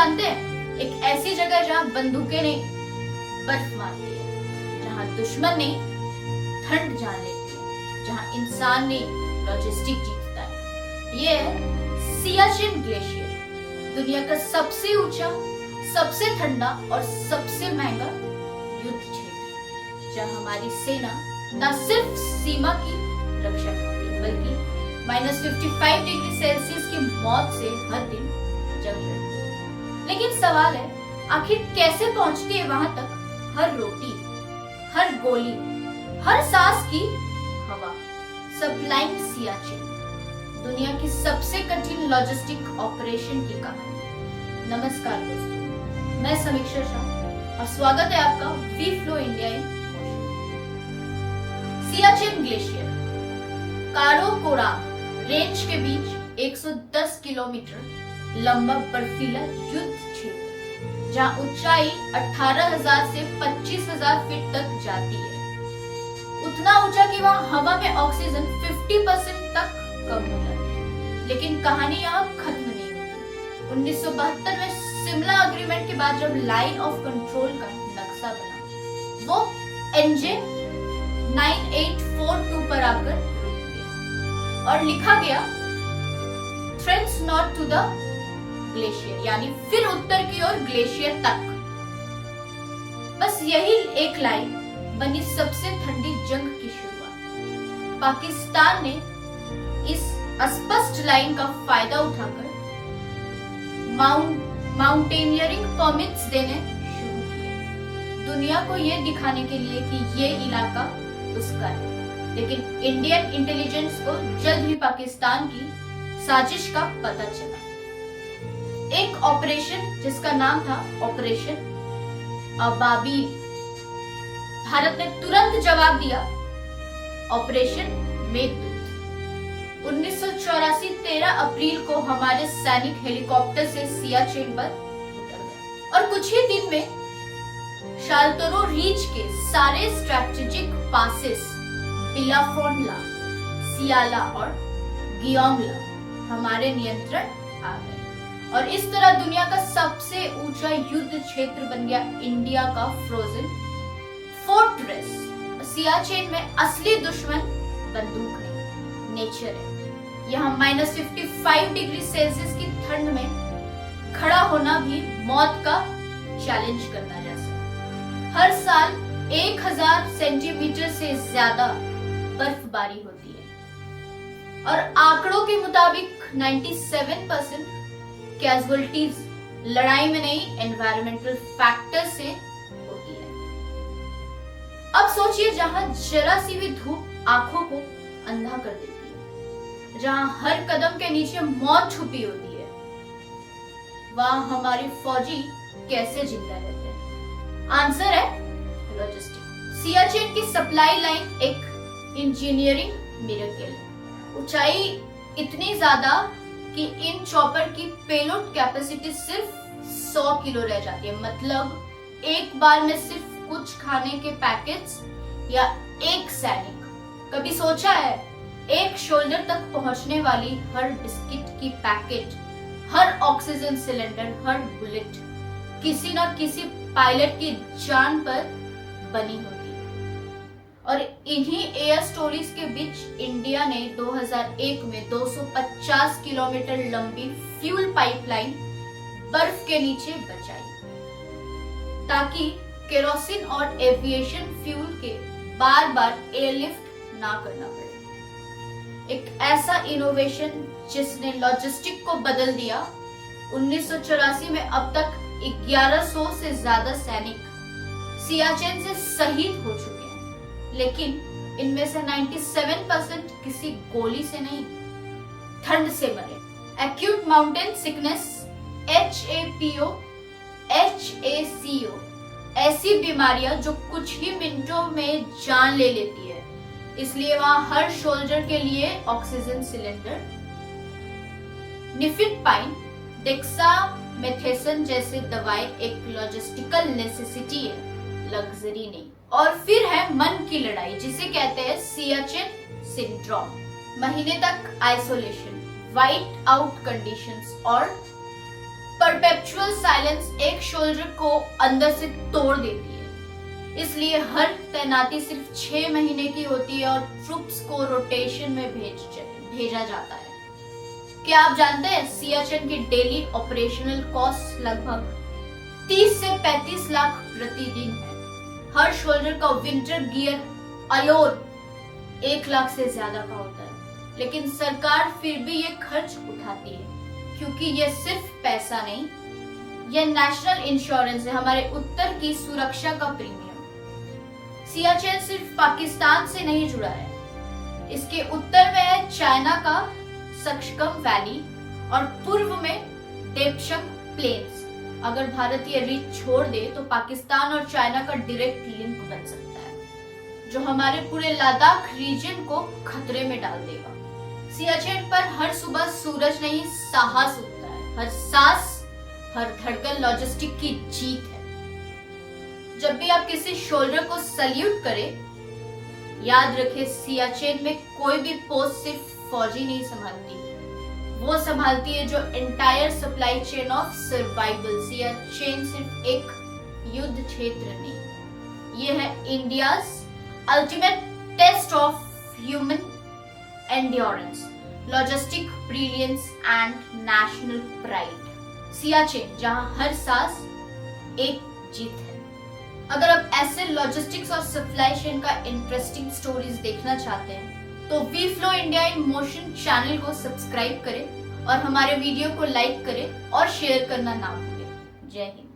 जानते हैं, एक ऐसी जगह जहाँ बंदूकें नहीं बर्फ मारती है, जहाँ दुश्मन नहीं ठंड जान लेती है, जहाँ इंसान नहीं लॉजिस्टिक जीतता है। ये है सियाचिन ग्लेशियर, दुनिया का सबसे ऊंचा, सबसे ठंडा और सबसे महंगा युद्ध क्षेत्र, जहाँ हमारी सेना न सिर्फ सीमा की रक्षा करती है बल्कि -55 डिग्री सेल्सियस की मौत से हर दिन जंग लड़ती है। लेकिन सवाल है, आखिर कैसे पहुंचती है वहां तक हर रोटी, हर गोली, हर सांस की हवा? सप्लाइंग सियाचिन, दुनिया की सबसे कठिन लॉजिस्टिक ऑपरेशन की कहानी। नमस्कार दोस्तों, मैं समीक्षा शाह और स्वागत है आपका we flow India in motion. Siachen glacier Karakoram range के बीच 110 किलोमीटर लंबा बर्फीला युद्ध क्षेत्र, जहां ऊंचाई 18,000 से 25,000 फीट तक जाती है। उतना ऊंचा कि वहां हवा में ऑक्सीजन 50% तक कम हो जाती है। लेकिन कहानी यहाँ खत्म नहीं होती। 1972 में शिमला एग्रीमेंट के बाद जब लाइन ऑफ कंट्रोल का नक्शा बना, वो NJ 9842 पर आकर और लिखा गया threads not to the glacier, यानी फिर उत्तर की ओर ग्लेशियर तक। बस यही एक लाइन बनी सबसे ठंडी जंग की शुरुआत। पाकिस्तान ने इस अस्पष्ट लाइन का फायदा उठाकर माउंटेनियरिंग परमिट्स देने शुरू किए, दुनिया को यह दिखाने के लिए कि ये इलाका उसका है। लेकिन इंडियन इंटेलिजेंस को जल्द ही पाकिस्तान की साजिश का पता चला। एक ऑपरेशन जिसका नाम था ऑपरेशन अबाबील, भारत ने तुरंत जवाब दिया ऑपरेशन मेघदूत। 1984 13 अप्रैल को हमारे सैनिक हेलीकॉप्टर से सियाचिन पर उतर गए और कुछ ही दिन में शालतोरो रीच के सारे स्ट्रेटेजिक पासेस बिलाफोनला, सियाला और गियोंगला हमारे नियंत्रण आ गए और इस तरह दुनिया का सबसे ऊंचा युद्ध क्षेत्र बन गया इंडिया का फ्रोजन फोर्ट्रेस। सियाचिन में असली दुश्मन बंदूक नहीं, नेचर है। यहाँ -55 डिग्री सेल्सियस की ठंड में खड़ा होना भी मौत का चैलेंज करना जैसा। हर साल 1000 सेंटीमीटर से ज्यादा बर्फबारी होती है और आंकड़ों के मुताबिक 97% कैजुअल्टीज लड़ाई में नहीं एनवायरमेंटल फैक्टर से होती है। अब सोचिए, जहां जरा सी भी धूप आंखों को अंधा कर देती है, जहां हर कदम के नीचे मौत छुपी होती है, वहां हमारे फौजी कैसे जिंदा रहते हैं? आंसर है लॉजिस्टिक। सियाचिन की सप्लाई लाइन एक इंजीनियरिंग मिरेकल है। ऊंचाई इतनी ज्यादा कि इन चॉपर की पेलोड कैपेसिटी सिर्फ 100 किलो रह जाती है। मतलब एक बार में सिर्फ कुछ खाने के पैकेट्स या एक सैनिक। कभी सोचा है, एक शोल्डर तक पहुंचने वाली हर बिस्किट की पैकेट, हर ऑक्सीजन सिलेंडर, हर बुलेट किसी न किसी पायलट की जान पर बनी होती है। और इन्हीं एयर स्टोरीज के बीच इंडिया ने 2001 में 250 किलोमीटर लंबी फ्यूल पाइपलाइन बर्फ के नीचे बचाई, ताकि केरोसिन और एविएशन फ्यूल के बार बार एयरलिफ्ट ना करना पड़े। एक ऐसा इनोवेशन जिसने लॉजिस्टिक को बदल दिया। 1984 में अब तक 1100 से ज्यादा सैनिक सियाचिन से शहीद हो चुके हैं, लेकिन इनमें से 97% किसी गोली से नहीं, ठंड से मरे। Acute mountain sickness HAPO, HACO ऐसी बीमारियां जो कुछ ही मिनटों में जान ले लेती है। इसलिए वहां हर सोल्जर के लिए ऑक्सीजन सिलेंडर, निफिडपाइन, डेक्सामेथेसन जैसे दवाएं एक लॉजिस्टिकल नेसेसिटी है, लग्जरी नहीं। और फिर है मन की लड़ाई, जिसे कहते हैं सियाचिन सिंड्रोम। महीने तक आइसोलेशन, वाइट आउट कंडीशंस और परपेचुअल साइलेंस एक शोल्डर को अंदर से तोड़ देती है। इसलिए हर तैनाती सिर्फ 6 महीने की होती है और ट्रूप्स को रोटेशन में भेजा जाता है। क्या आप जानते हैं सियाचिन की डेली ऑपरेशनल कॉस्ट लगभग 30 से 35 लाख प्रतिदिन है। हर शोल्डर का विंटर गियर अलोन 1 लाख से ज्यादा का होता है, लेकिन सरकार फिर भी ये खर्च उठाती है क्योंकि ये सिर्फ पैसा नहीं, ये नेशनल इंश्योरेंस है, हमारे उत्तर की सुरक्षा का प्रीमियम। सियाचिन सिर्फ पाकिस्तान से नहीं जुड़ा है, इसके उत्तर में है चाइना का सक्सकम वैली और पूर्व में डेप्शंग प्लेन्स। अगर भारत ये रीच छोड़ दे तो पाकिस्तान और चाइना का डायरेक्ट लिंक बन सकता है, जो हमारे पूरे लद्दाख रीजन को खतरे में डाल देगा। सियाचिन पर हर सुबह सूरज नहीं साहस उगता है, हर सांस हर धड़कन लॉजिस्टिक की जीत है। जब भी आप किसी शोल्डर को सल्यूट करें, याद रखें सियाचिन में कोई भी पोस्ट सिर्फ फौजी नहीं संभालती, वो संभालती है जो entire supply chain of survival. Siachen सिर्फ एक युद्ध क्षेत्र नहीं, ये है India's ultimate test of human endurance, logistic brilliance and national pride. Siachen, जहां हर सांस एक जीत है। अगर आप ऐसे लॉजिस्टिक्स और सप्लाई चेन का इंटरेस्टिंग स्टोरीज देखना चाहते हैं तो we flow India in motion channel को सब्सक्राइब करें और हमारे वीडियो को लाइक करें और शेयर करना ना भूलें। जय हिंद।